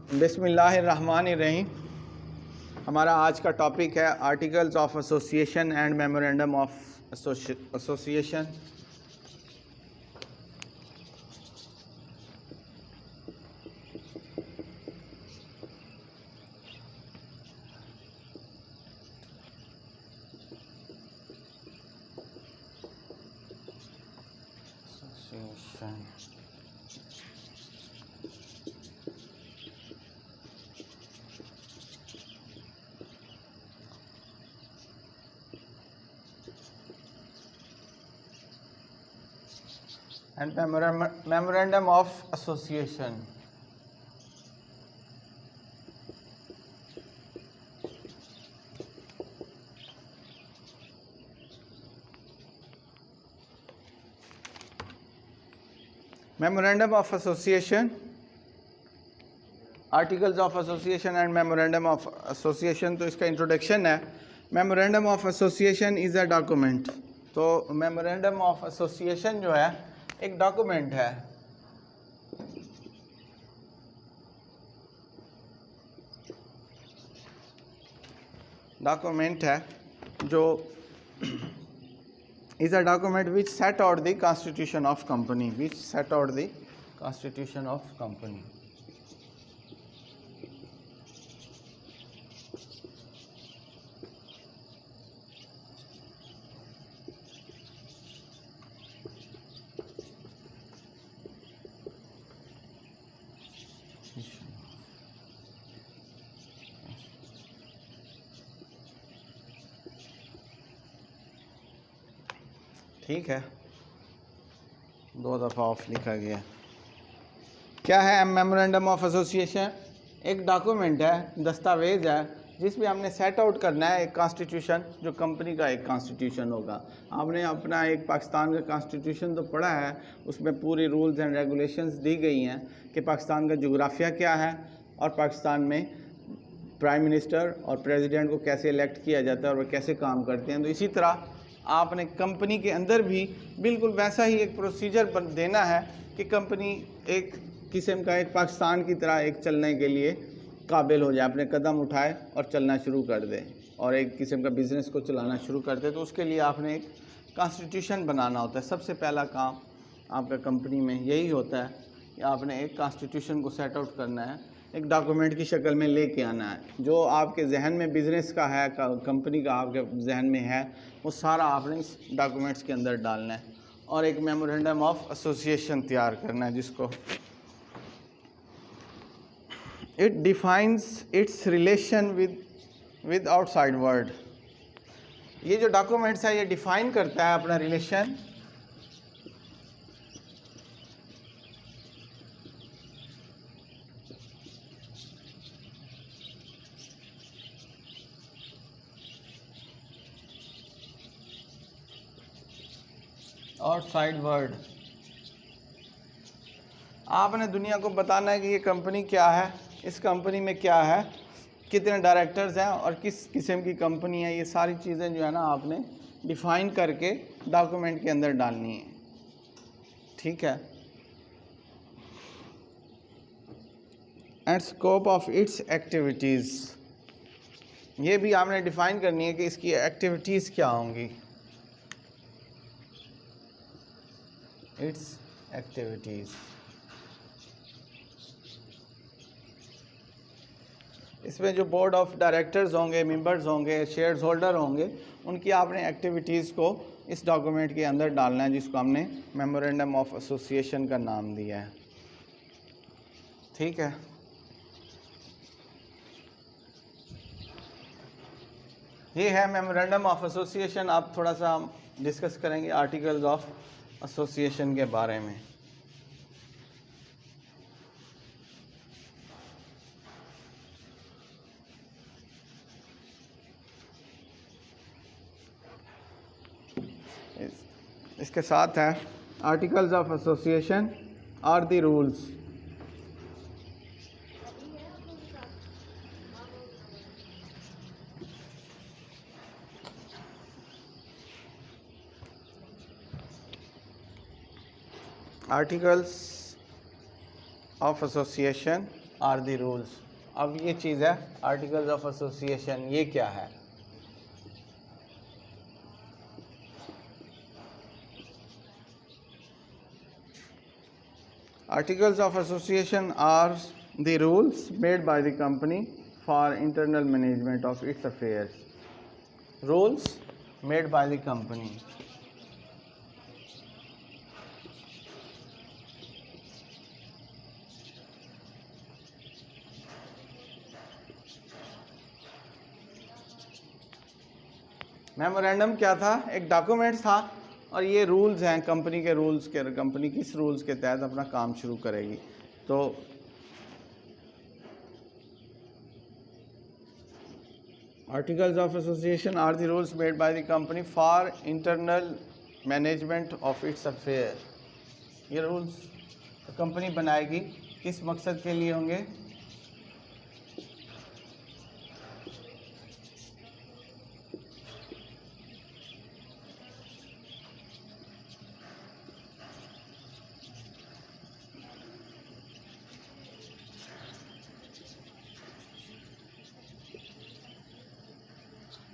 बिस्मिल्लाहिर्रहमानिर्रहीम। हमारा आज का टॉपिक है articles of association and memorandum of association. and memorandum of association. Memorandum of association, articles of association and memorandum of association. तो इसका introduction है, memorandum of association is a document. तो memorandum of association जो है एक document है। Document है जो is a document which set out the constitution of company, which set out the constitution of company. ठीक है, दो दफ़ा ऑफ लिखा गया। क्या है मेमोरेंडम ऑफ एसोसिएशन? एक डॉक्यूमेंट है, दस्तावेज़ है, जिसमें हमने सेट आउट करना है एक कॉन्स्टिट्यूशन, जो कंपनी का एक कॉन्स्टिट्यूशन होगा। आपने अपना एक पाकिस्तान का कॉन्स्टिट्यूशन तो पढ़ा है, उसमें पूरी रूल्स एंड रेगुलेशंस दी गई हैं कि पाकिस्तान का जोग्राफिया क्या है और पाकिस्तान में प्राइम मिनिस्टर और प्रेसिडेंट को कैसे इलेक्ट किया जाता है और वह कैसे काम करते हैं। तो इसी तरह आपने कंपनी के अंदर भी बिल्कुल वैसा ही एक प्रोसीजर देना है कि कंपनी एक किस्म का एक पाकिस्तान की तरह एक चलने के लिए काबिल हो जाए, अपने कदम उठाए और चलना शुरू कर दे और एक किस्म का बिज़नेस को चलाना शुरू कर दे। तो उसके लिए आपने एक कॉन्स्टिट्यूशन बनाना होता है। सबसे पहला काम आपका कंपनी में यही होता है कि आपने एक कॉन्स्टिट्यूशन को सेट आउट करना है, एक डॉक्यूमेंट की शक्ल में लेके आना है। जो आपके जहन में बिज़नेस का है, कंपनी का आपके जहन में है, वो सारा आपने इस डॉक्यूमेंट्स के अंदर डालना है और एक मेमोरेंडम ऑफ एसोसिएशन तैयार करना है, जिसको it defines it's relation with outside world. ये जो डॉक्यूमेंट्स है ये डिफाइन करता है अपना रिलेशन आउटसाइड वर्ल्ड। आपने दुनिया को बताना है कि ये कंपनी क्या है, इस कंपनी में क्या है, कितने डायरेक्टर्स हैं और किस किस्म की कंपनी है। ये सारी चीज़ें जो है ना आपने डिफाइन करके डॉक्यूमेंट के अंदर डालनी है। ठीक है। And scope of its activities, ये भी आपने डिफाइन करनी है कि इसकी एक्टिविटीज़ क्या होंगी। इट्स एक्टिविटीज़, इसमें जो बोर्ड ऑफ डायरेक्टर्स होंगे, मेंबर्स होंगे, शेयर्स होल्डर होंगे, उनकी आपने एक्टिविटीज़ को इस डॉक्यूमेंट के अंदर डालना है, जिसको हमने मेमोरेंडम ऑफ एसोसिएशन का नाम दिया है। ठीक है। ये है मेमोरेंडम ऑफ एसोसिएशन। आप थोड़ा सा हम डिस्कस करेंगे आर्टिकल्स ऑफ एसोसिएशन के बारे में। इसके साथ है articles of association are the rules. Articles of Association are the rules. अब ये चीज़ है आर्टिकल्स ऑफ एसोसिएशन, ये क्या है? Articles of association are the rules made by the company for internal management of its affairs. Rules made by the company. Memorandum क्या था? एक document था और ये रूल्स हैं कंपनी के रूल्स के, कंपनी किस रूल्स के तहत अपना काम शुरू करेगी। तो articles of association are the rules made by the company for internal management of its affair. ये रूल्स कंपनी बनाएगी, किस मकसद के लिए होंगे?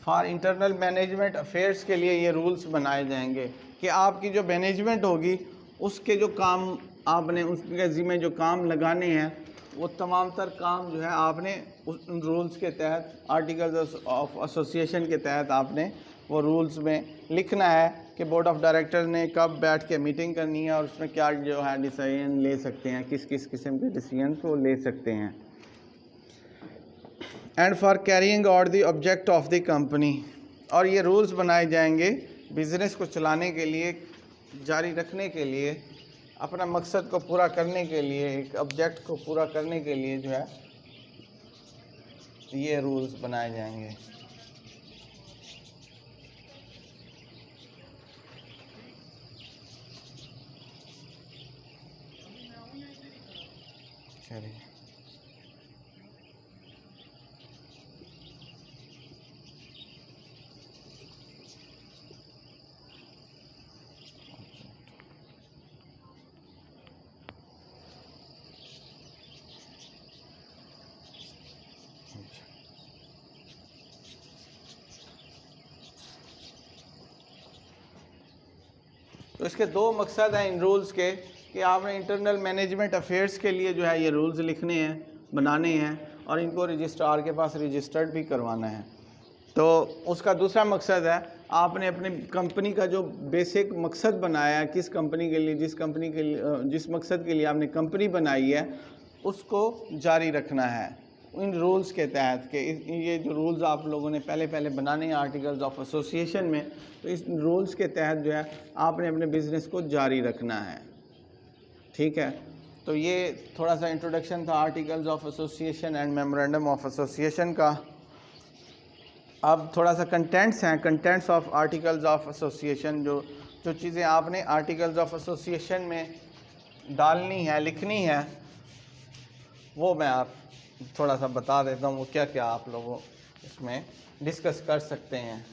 फॉर इंटरनल मैनेजमेंट अफेयर्स के लिए ये रूल्स बनाए जाएंगे कि आपकी जो मैनेजमेंट होगी उसके जो काम आपने उसके ज़िम्मे जो काम लगाने हैं वो तमाम तर काम जो है आपने उन रूल्स के तहत, आर्टिकल्स ऑफ एसोसिएशन के तहत आपने वो रूल्स में लिखना है कि बोर्ड ऑफ डायरेक्टर ने कब बैठ के मीटिंग करनी है और उसमें क्या जो है डिसीजन ले सकते हैं, किस किस किस्म के डिसीजन को ले सकते हैं। And for carrying out the object of the company, और ये रूल्स बनाए जाएंगे बिज़नेस को चलाने के लिए, जारी रखने के लिए, अपना मकसद को पूरा करने के लिए, एक ऑब्जेक्ट को पूरा करने के लिए जो है ये रूल्स बनाए जाएंगे। चलिए तो इसके दो मकसद हैं इन रूल्स के कि आपने इंटरनल मैनेजमेंट अफेयर्स के लिए जो है ये रूल्स लिखने हैं, बनाने हैं और इनको रजिस्ट्रार के पास रजिस्टर्ड भी करवाना है। तो उसका दूसरा मकसद है आपने अपनी कंपनी का जो बेसिक मकसद बनाया है, किस कंपनी के लिए, जिस मकसद के लिए आपने कंपनी बनाई है उसको जारी रखना है इन रूल्स के तहत। कि ये जो रूल्स आप लोगों ने पहले बनाने हैं आर्टिकल्स ऑफ एसोसिएशन में, तो इस रूल्स के तहत जो है आपने अपने बिज़नेस को जारी रखना है। ठीक है, तो ये थोड़ा सा इंट्रोडक्शन था articles of association and memorandum of association का। अब थोड़ा सा कंटेंट्स हैं, contents of articles of association, जो चीज़ें आपने आर्टिकल्स ऑफ एसोसिएशन में डालनी है, लिखनी है, वो मैं आप थोड़ा सा बता देता हूँ वो क्या क्या आप लोगों इसमें डिस्कस कर सकते हैं।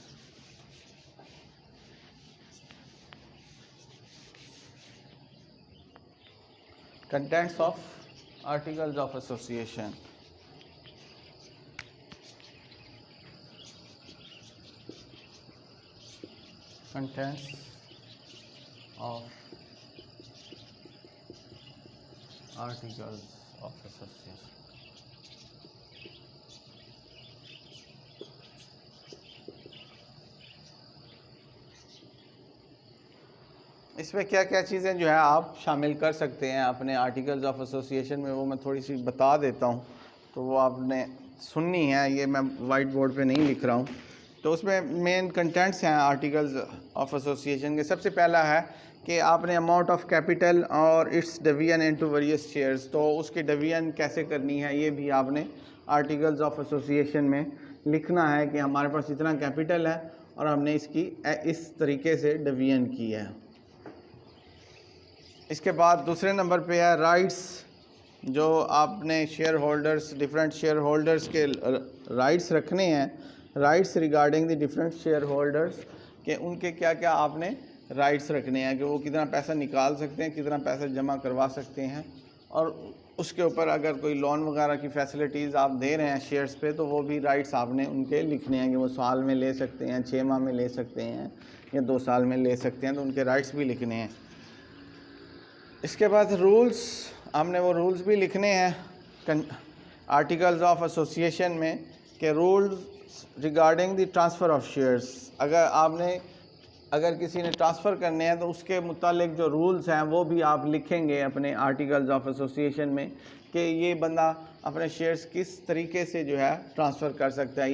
Contents of articles of association. Contents of articles of association. इसमें क्या क्या चीज़ें जो है आप शामिल कर सकते हैं अपने आर्टिकल्स ऑफ एसोसिएशन में, वो मैं थोड़ी सी बता देता हूँ, तो वो आपने सुननी है, ये मैं वाइट बोर्ड पे नहीं लिख रहा हूँ। तो उसमें मेन कंटेंट्स हैं आर्टिकल्स ऑफ एसोसिएशन के। सबसे पहला है कि आपने अमाउंट ऑफ कैपिटल और it's division into various shares, तो उसकी डिवीजन कैसे करनी है ये भी आपने आर्टिकल्स ऑफ एसोसिएशन में लिखना है कि हमारे पास इतना कैपिटल है और हमने इसकी इस तरीके से डिवीजन की है। इसके बाद दूसरे नंबर पे है राइट्स, जो आपने share holders, different share holders के राइट्स रखने हैं, rights regarding the different share holders के उनके क्या क्या आपने राइट्स रखने हैं, कि वो कितना पैसा निकाल सकते हैं, कितना पैसा जमा करवा सकते हैं और उसके ऊपर अगर कोई लोन वगैरह की फैसिलिटीज़ आप दे रहे हैं शेयर्स पे, तो वो भी राइट्स आपने उनके लिखने हैं कि वो साल में ले सकते हैं, 6 माह में ले सकते हैं या 2 साल में ले सकते हैं, तो उनके राइट्स भी लिखने हैं। इसके बाद रूल्स, हमने वो रूल्स भी लिखने हैं आर्टिकल्स ऑफ एसोसिएशन में कि rules regarding the transfer of shares. अगर किसी ने ट्रांसफ़र करने हैं तो उसके मुतालिक जो रूल्स हैं वो भी आप लिखेंगे अपने आर्टिकल्स ऑफ एसोसिएशन में कि ये बंदा अपने शेयर्स किस तरीके से जो है ट्रांसफ़र कर सकता है,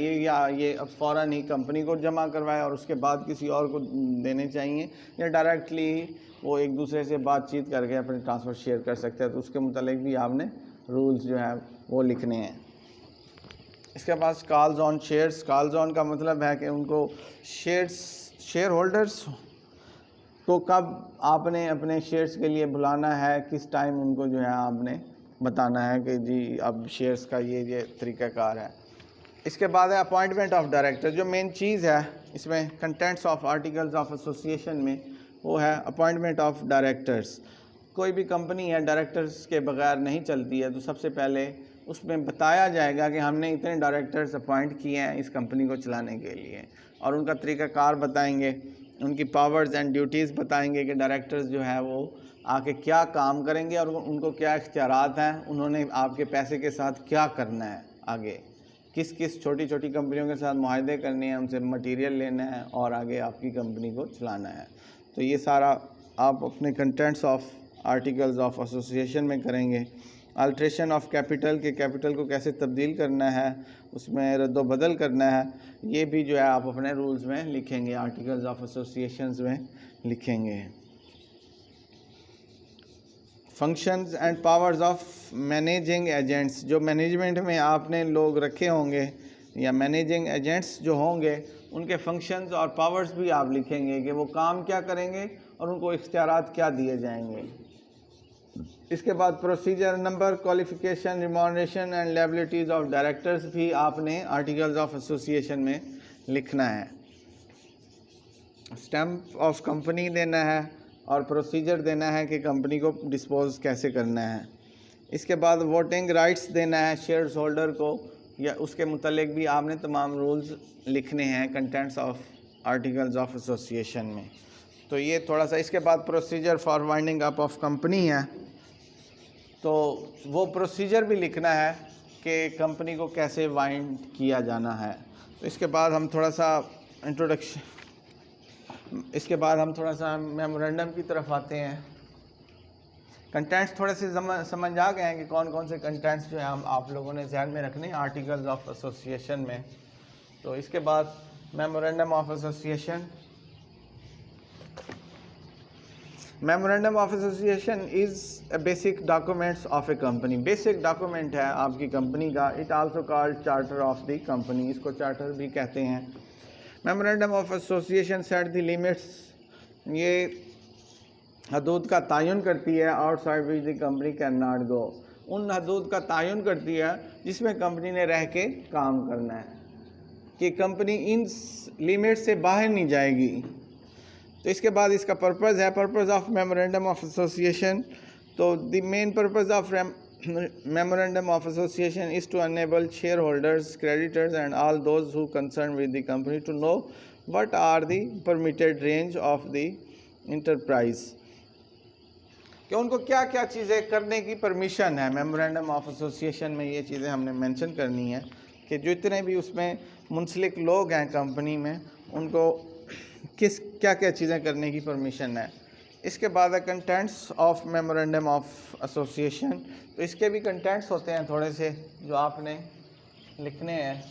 ये अब फ़ौरन ही कंपनी को जमा करवाए और उसके बाद किसी और को देने चाहिए, या डायरेक्टली वो एक दूसरे से बातचीत करके अपने ट्रांसफ़र शेयर कर सकते हैं। तो उसके मुतालिक भी आपने रूल्स जो है वो लिखने हैं। इसके पास calls on shares, calls on का मतलब है कि उनको शेयर होल्डर्स को कब आपने अपने शेयर्स के लिए बुलाना है, किस टाइम उनको जो है आपने बताना है कि जी अब शेयर्स का ये तरीक़ाकार है। इसके बाद है अपॉइंटमेंट ऑफ डायरेक्टर। जो मेन चीज़ है इसमें contents of articles of association में वो है अपॉइंटमेंट ऑफ डायरेक्टर्स। कोई भी कंपनी है डायरेक्टर्स के बगैर नहीं चलती है, तो सबसे पहले उसमें बताया जाएगा कि हमने इतने डायरेक्टर्स अपॉइंट किए हैं इस कंपनी को चलाने के लिए, और उनका तरीक़ाकार बताएंगे, उनकी पावर्स एंड ड्यूटीज़ बताएंगे कि डायरेक्टर्स जो है वो आके क्या काम करेंगे और उनको क्या इख्तियारात हैं, उन्होंने आपके पैसे के साथ क्या करना है, आगे किस किस छोटी छोटी कंपनियों के साथ मुआहदे करने हैं, उनसे मटेरियल लेना है और आगे आपकी कंपनी को चलाना है। तो ये सारा आप अपने contents of articles of association में करेंगे। अल्ट्रेशन ऑफ कैपिटल, के कैपिटल को कैसे तब्दील करना है, उसमें रद्दो बदल करना है, ये भी जो है आप अपने रूल्स में लिखेंगे, आर्टिकल्स ऑफ एसोसिएशंस में लिखेंगे। Functions and powers of managing agents, जो मैनेजमेंट में आपने लोग रखे होंगे या मैनेजिंग एजेंट्स जो होंगे उनके फंक्शंस और पावर्स भी आप लिखेंगे कि वो काम क्या करेंगे और उनको इख्तियारात क्या दिए जाएंगे। इसके बाद procedure number, qualification, remuneration and liabilities of directors भी आपने आर्टिकल्स ऑफ एसोसिएशन में लिखना है। स्टैम्प ऑफ कंपनी देना है और प्रोसीजर देना है कि कंपनी को डिस्पोज कैसे करना है। इसके बाद वोटिंग राइट्स देना है शेयर्स होल्डर को, या उसके मुतालिक भी आपने तमाम रूल्स लिखने हैं contents of articles of association में। तो ये थोड़ा सा, इसके बाद procedure for winding up of company है, तो वो प्रोसीजर भी लिखना है कि कंपनी को कैसे वाइंड किया जाना है। तो इसके बाद हम थोड़ा सा मेमोरेंडम की तरफ आते हैं। कंटेंट्स थोड़े से समझ आ गए हैं कि कौन कौन से कंटेंट्स जो हैं हम आप लोगों ने ध्यान में रखने हैं आर्टिकल्स ऑफ एसोसिएशन में। तो इसके बाद memorandum of association. Memorandum of association is a basic documents of A company, basic document है आपकी कंपनी का। It also called charter of the company, इसको चार्टर भी कहते हैं। Memorandum of association set the limits, ये हदूद का तयन करती है, outside which the company can not go, उन हदूद का तयन करती है जिसमें कंपनी ने रह के काम करना है, कि कंपनी इन लिमिट से बाहर नहीं जाएगी। तो इसके बाद इसका पर्पज़ है, purpose of memorandum of association. तो the main purpose of memorandum of association is to enable share holders, creditors and all those who concern with the company to know what are the permitted range of the enterprise, कि उनको क्या क्या चीज़ें करने की permission है। Memorandum of association में ये चीज़ें हमने मेंशन करनी है कि जितने भी उसमें मुंसलिक लोग हैं कंपनी में, उनको क्या क्या चीज़ें करने की परमिशन है। इसके बाद है contents of memorandum of association. तो इसके भी कंटेंट्स होते हैं थोड़े से जो आपने लिखने हैं।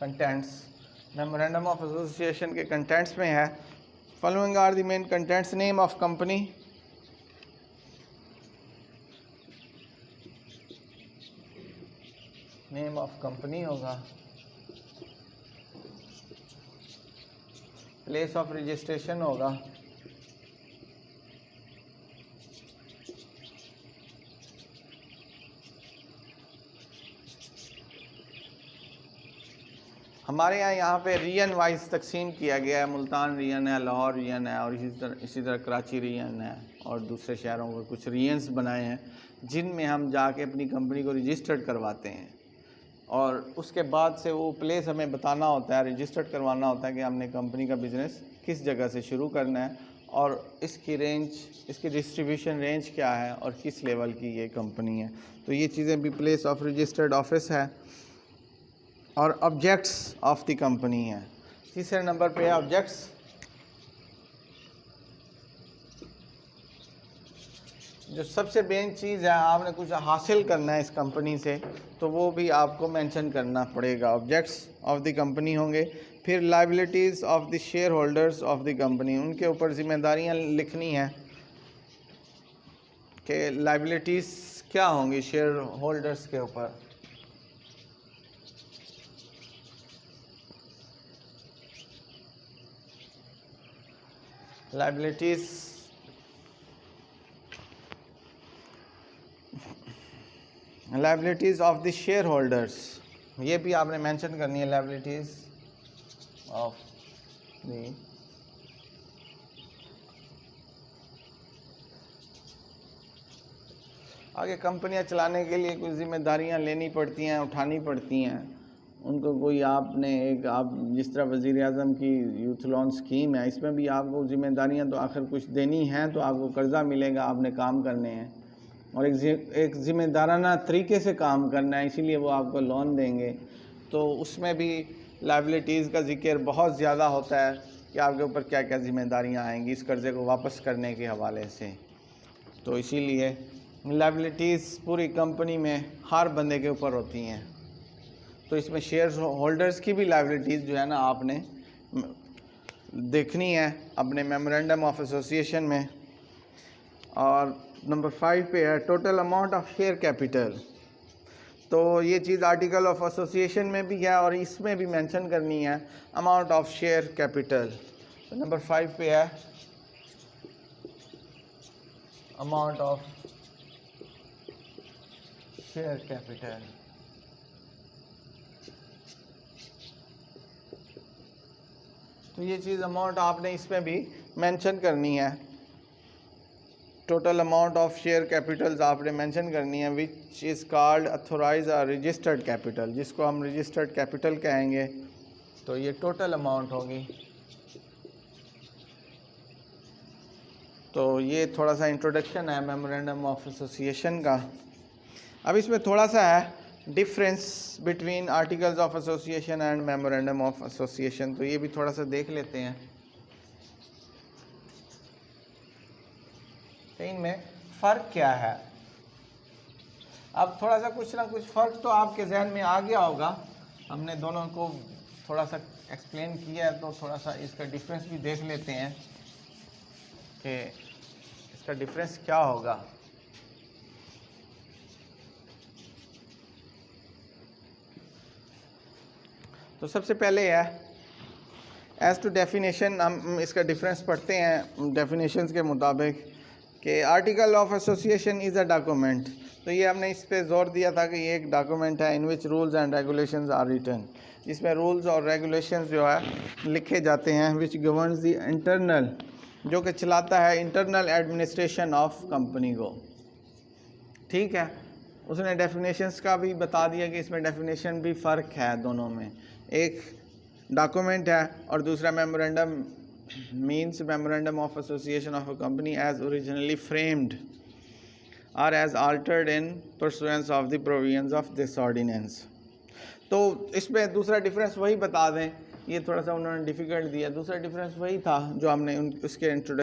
कंटेंट्स मेमोरेंडम ऑफ एसोसिएशन के कंटेंट्स में है, following are the main contents. Name of company, name of company होगा। प्लेस ऑफ रजिस्ट्रेशन होगा। हमारे यहाँ पे रीजन वाइज तकसीम किया गया है। मुल्तान रीजन है, लाहौर रीजन है, और इसी तरह कराची रीजन है, और दूसरे शहरों के कुछ रीजन्स बनाए हैं जिनमें हम जाके अपनी कंपनी को रजिस्टर्ड करवाते हैं, और उसके बाद से वो प्लेस हमें बताना होता है, रजिस्टर्ड करवाना होता है कि हमने कंपनी का बिज़नेस किस जगह से शुरू करना है, और इसकी रेंज, इसकी डिस्ट्रीब्यूशन रेंज क्या है, और किस लेवल की ये कंपनी है। तो ये चीज़ें भी प्लेस ऑफ रजिस्टर्ड ऑफिस है, और ऑब्जेक्ट्स ऑफ द कंपनी है। तीसरे नंबर पे है ऑब्जेक्ट्स। जो सबसे मेन चीज़ है, आपने कुछ हासिल करना है इस कंपनी से, तो वो भी आपको मेंशन करना पड़ेगा। ऑब्जेक्ट्स ऑफ द कंपनी होंगे। फिर liabilities of the share holders of the company, उनके ऊपर जिम्मेदारियां लिखनी है कि लायबिलिटीज़ क्या होंगी शेयर होल्डर्स के ऊपर। Liabilities of the share holders, ये भी आपने मेंशन करनी है। लायबिलिटीज़ ऑफ द आगे कंपनियां चलाने के लिए कुछ जिम्मेदारियां लेनी पड़ती हैं, उठानी पड़ती हैं उनको। कोई आपने एक, आप जिस तरह वज़ीर आज़म की यूथ लोन स्कीम है, इसमें भी आपको जिम्मेदारियां तो आखिर कुछ देनी हैं, तो आपको कर्ज़ा मिलेगा, आपने काम करने हैं, और एक ज़िम्मेदाराना तरीके से काम करना है, इसीलिए वो आपको लोन देंगे। तो उसमें भी लायबिलिटीज़ का ज़िक्र बहुत ज़्यादा होता है कि आपके ऊपर क्या क्या ज़िम्मेदारियाँ आएंगी इस कर्ज़े को वापस करने के हवाले से। तो इसीलिए लायबिलिटीज़ पूरी कंपनी में हर बंदे के ऊपर होती हैं। तो इसमें शेयर होल्डर्स की भी लायबिलिटीज़ जो है ना, आपने देखनी है अपने मेमोरेंडम ऑफ एसोसिएशन में। और नंबर 5 पे है total amount of share capital. तो ये चीज़ आर्टिकल ऑफ एसोसिएशन में भी है और इसमें भी मेंशन करनी है, अमाउंट ऑफ शेयर कैपिटल। तो नंबर 5 पे है अमाउंट ऑफ शेयर कैपिटल। तो ये चीज़ अमाउंट आपने इसमें भी मेंशन करनी है। Total amount of share Capitals आपने मेंशन करनी है, विच इज़ कॉल्ड अथोराइज और रजिस्टर्ड कैपिटल, जिसको हम रजिस्टर्ड कैपिटल कहेंगे। तो ये टोटल अमाउंट होगी। तो ये थोड़ा सा इंट्रोडक्शन है मेमोरेंडम ऑफ एसोसिएशन का। अब इसमें थोड़ा सा है difference between articles of association and memorandum of association. तो ये भी थोड़ा सा देख लेते हैं, इनमें फ़र्क क्या है। अब थोड़ा सा कुछ ना कुछ फ़र्क तो आपके जहन में आ गया होगा, हमने दोनों को थोड़ा सा एक्सप्लेन किया है, तो थोड़ा सा इसका डिफरेंस भी देख लेते हैं कि इसका डिफरेंस क्या होगा। तो सबसे पहले है एज़ टू डेफिनेशन, हम इसका डिफरेंस पढ़ते हैं डेफिनेशंस के मुताबिक कि article of association is a document. तो ये हमने इस पे जोर दिया था कि ये एक डॉक्यूमेंट है in which rules and regulations are written, जिसमें रूल्स और रेगुलेशंस जो है लिखे जाते हैं, विच गवर्न्स द इंटरनल, जो कि चलाता है इंटरनल एडमिनिस्ट्रेशन ऑफ कंपनी को। ठीक है, उसने डेफिनेशंस का भी बता दिया कि इसमें डेफिनेशन भी फ़र्क है दोनों में। एक डॉक्यूमेंट है और दूसरा memorandum means memorandum of association of a company as originally framed or as altered in pursuance of the provisions of this ordinance। तो इसमें दूसरा डिफरेंस वही बता दें, ये थोड़ा सा उन्होंने डिफ़िकल्ट दिया। दूसरा डिफरेंस वही था जो हमने उसके इंट्रोडक्शन